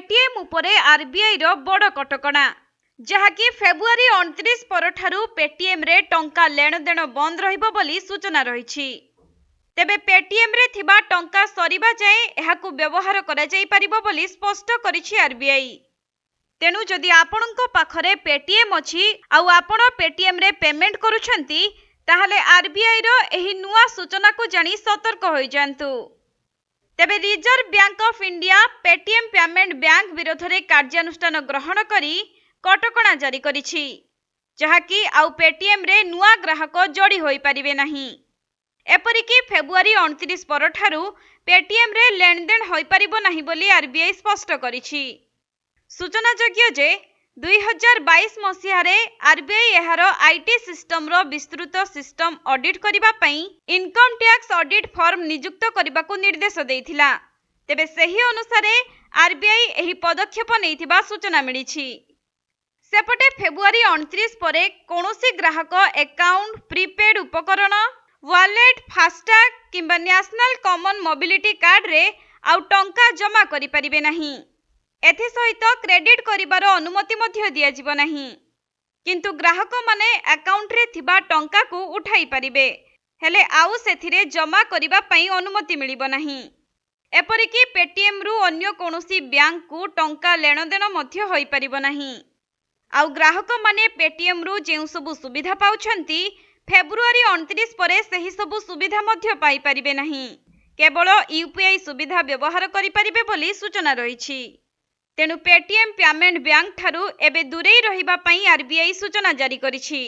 Paytm उपरे RBI रो बड़ कटकणा जहाँकि फेब्रुआरी 29 परठारु पेटीएम रे टंका लेनदेन बंद रहिबो बोली सूचना रहिछि। तेबे पेटीएम रे थिबा टंका सरीबा जाए एहाकु व्यवहार करा जाई परिबो बोली स्पष्ट करिछि आरबीआई। तेनु जदि आपणको पाखरे पेटीएम अछि आउ आपण पेटीएम रे पेमेंट करूछंती ताहले आरबीआई रो एही नुआ सूचना को जानी सतर्क होई जांतु। तेबे reserve bank of India Paytm payment bank विरोध रे कार्यानुष्ठान ग्रहण करी कटकणा जारी करिछि जहाँकि आउ पेटीएम रे नुआ ग्राहक जोड़ी होई परिबे नाही। एपरिकी फेब्रुआरी 29 परठारु पेटीएम रे लेनदेन होई परिबो नाही बोली आरबीआई स्पष्ट करिछि। सूचनायोग्य जे 2022 मसीहारे आरबीआई एहार आईटी सिस्टम रो विस्तृत सिस्टम ऑडिट करिबा पई इनकम टैक्स ऑडिट फर्म नियुक्त करबाकू निर्देश देइथिला। तेबे सही अनुसारे आरबीआई एही पदक्षेप नेइथिबा सूचना मिलिछि। सेपटे फेब्रुआरी 29 परे कोनोसी ग्राहक अकाउंट प्रीपेड उपकरण वॉलेट फास्टैग किंबा नेशनल कॉमन मोबिलिटी कार्ड रे आउ टंका जमा करि परिबे नाही। एथि सहित क्रेडिट करिबार अनुमति मध्य दिया जिवो नाही। किंतु ग्राहक माने अकाउंट रे थिबा टंका को उठाई परिबे हेले आउ सेथिरे जमा करिबा पई अनुमति मिलिबो नाही। एपरिकी पेटीएम रु अन्य कोनोसी बैंक को टंका लेनदेन मध्य होई परिबो नाही। आउ ग्राहक माने पेटीएम रु जेउ सबु सुविधा पाउछंती फेब्रुआरी 29 परे सही सबु सुविधा मध्य पाई परिबे नाही। केवल यूपीआई सुविधा व्यवहार करि परिबे बोली सूचना रहिछि। तेणु पेटीएम पेमेंट बैंक ठारू एबे दूरेई रहिबा पई आरबीआई सूचना जारी करिछि।